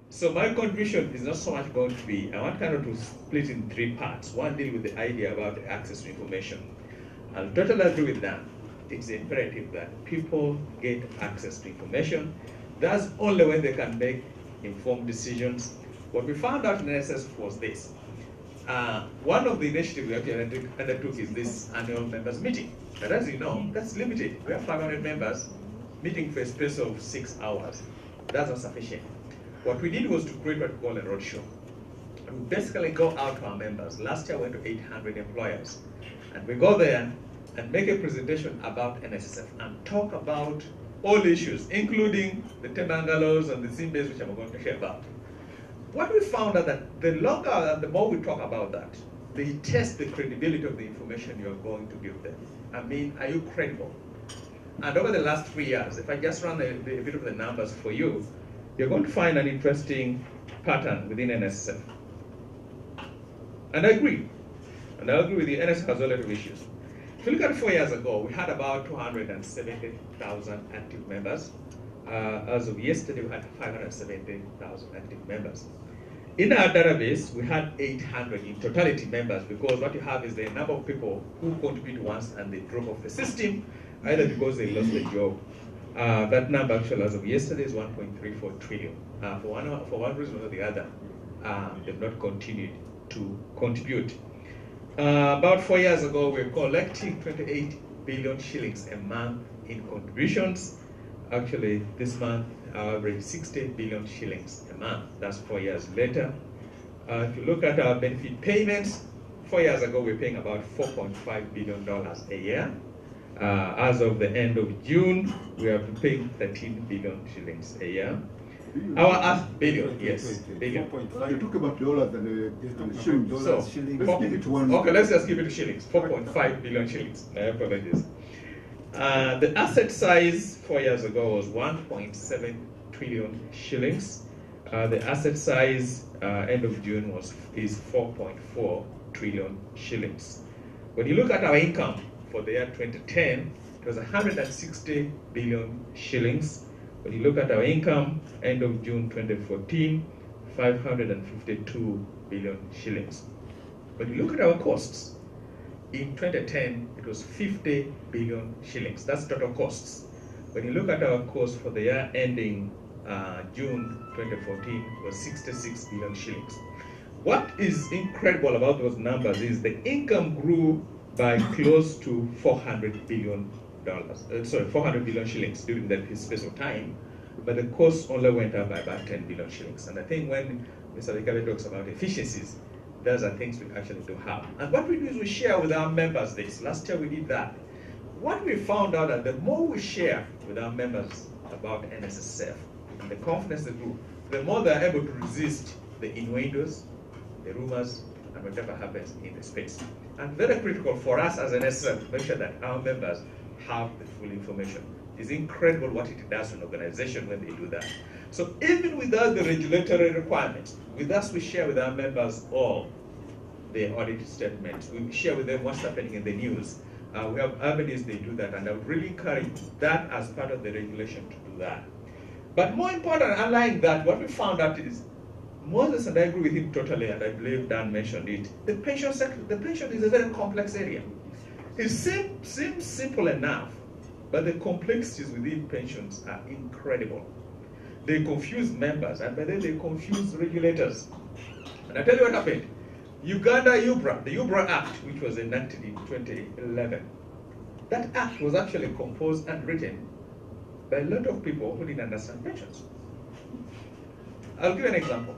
So my contribution is not so much going to be, I want kind of to split in three parts. One, deal with the idea about the access to information. I'll totally agree with that. It's imperative that people get access to information. That's only when they can make informed decisions. What we found out in NSS was this. One of the initiatives we actually undertook is this annual members meeting. But as you know, that's limited. We have 500 members meeting for a space of 6 hours. That's not sufficient. What we did was to create what we call a roadshow. We basically go out to our members. Last year we went to 800 employers. And we go there and make a presentation about NSSF and talk about all issues, including the Temangalos and the Zimbes, which I'm going to share about. What we found out that the longer and the more we talk about that, they test the credibility of the information you're going to give them. I mean, are you credible? And over the last 3 years, if I just run a bit of the numbers for you, you're going to find an interesting pattern within NSSF. And I agree. And I agree with you, NSSF has a lot of issues. If you look at 4 years ago, we had about 270,000 active members. As of yesterday, we had 570,000 active members. In our database, we had 800 in totality members, because what you have is the number of people who contribute once and they drop off the system, either because they lost their job. That number actually as of yesterday is 1.34 trillion. For one reason or the other, they've not continued to contribute. About 4 years ago, we were collecting 28 billion shillings a month in contributions. Actually, this month, our average 60 billion shillings a month. That's 4 years later. If you look at our benefit payments, 4 years ago, we were paying about $4.5 billion a year. As of the end of June, we are paying 13 billion shillings a year. Billion, yes, billion. You talk about dollars and shillings. So, shillings. Let's give it one. Okay, let's just give it to shillings. 4.5 billion shillings. My apologies. The asset size 4 years ago was 1.7 trillion shillings. The asset size end of June is 4.4 trillion shillings. When you look at our income for the year 2010, it was 160 billion shillings. When you look at our income, end of June 2014, 552 billion shillings. When you look at our costs, in 2010, it was 50 billion shillings. That's total costs. When you look at our costs for the year ending June 2014, it was 66 billion shillings. What is incredible about those numbers is the income grew by close to 400 billion shillings during that space of time, but the cost only went up by about 10 billion shillings. And I think when Mr. Vikabe talks about efficiencies, those are things we actually do have. And what we do is we share with our members this. Last year we did that. What we found out that the more we share with our members about NSSF and the confidence they grew, the more they're able to resist the innuendos, the rumors, and whatever happens in the space. And very critical for us as NSSF to make sure that our members have the full information. It's incredible what it does to an organization when they do that. So even without the regulatory requirements, with us we share with our members all the audit statements. We share with them what's happening in the news. We have avenues they do that, and I would really encourage that as part of the regulation to do that. But more important, unlike that, what we found out is, Moses, and I agree with him totally, and I believe Dan mentioned it, the pension sector, the pension is a very complex area. It seems simple enough, but the complexities within pensions are incredible. They confuse members, and by then they confuse regulators. And I tell you what happened. Uganda UBRA, the UBRA Act, which was enacted in 2011, that act was actually composed and written by a lot of people who didn't understand pensions. I'll give you an example.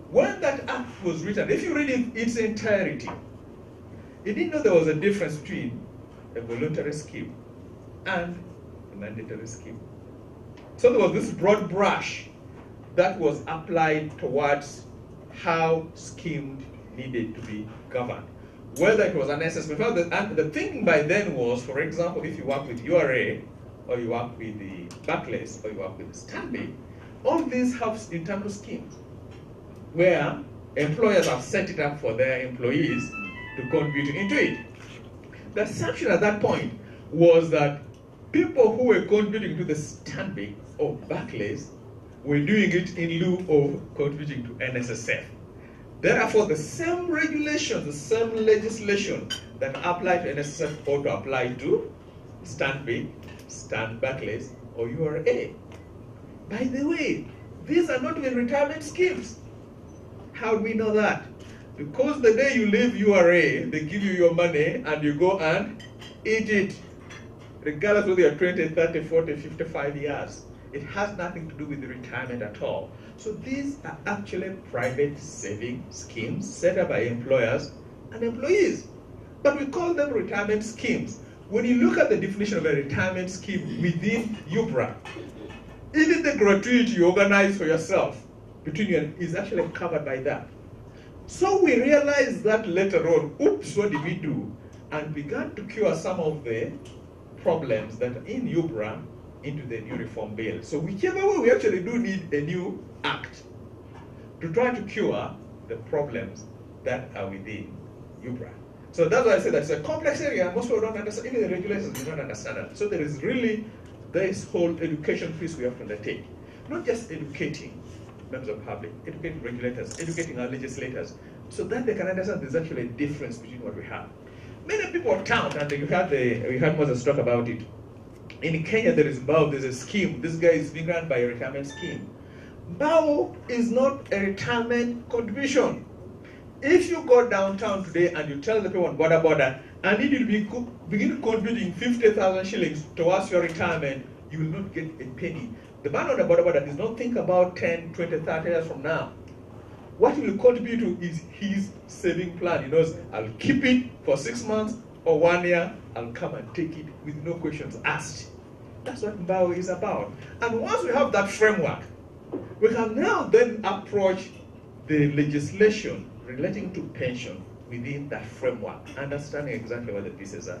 When that act was written, if you read it in its entirety, you didn't know there was a difference between a voluntary scheme and a mandatory scheme. So there was this broad brush that was applied towards how schemes needed to be governed, whether it was an assessment. And the thinking by then was, for example, if you work with URA, or you work with the Barclays, or you work with the Stanbic, all these have internal schemes where employers have set it up for their employees to contribute into it. The assumption at that point was that people who were contributing to the Stanbic or Barclays we're doing it in lieu of contributing to NSSF. Therefore, the same regulations, the same legislation that apply to NSSF ought to apply to Stanbic, Stan Barclays, or URA. By the way, these are not even retirement schemes. How do we know that? Because the day you leave URA, they give you your money and you go and eat it, regardless whether you're 20, 30, 40, 55 years. It has nothing to do with the retirement at all. So these are actually private saving schemes set up by employers and employees. But we call them retirement schemes. When you look at the definition of a retirement scheme within UBRA, even the gratuity you organize for yourself between you is actually covered by that. So we realized that later on, oops, what did we do? And began to cure some of the problems that are in UBRA into the new reform bill. So whichever way, we actually do need a new act to try to cure the problems that are within UBRA. So that's why I say that it's a complex area, and most people don't understand, even the regulators do not understand that. So there is really this whole education piece we have to undertake. Not just educating members of the public, educating regulators, educating our legislators, so that they can understand there's actually a difference between what we have. Many people tout, and we heard Moses talk about it. In Kenya, there is BAO, there's a scheme. This guy is being run by a retirement scheme. BAO is not a retirement contribution. If you go downtown today and you tell the people on border, I need you to begin contributing 50,000 shillings towards your retirement, you will not get a penny. The man on the border does not think about 10, 20, 30 years from now. What he will contribute to is his saving plan. He knows, I'll keep it for 6 months or 1 year, I'll come and take it with no questions asked. That's what BAO is about. And once we have that framework, we can now then approach the legislation relating to pension within that framework, understanding exactly what the pieces are.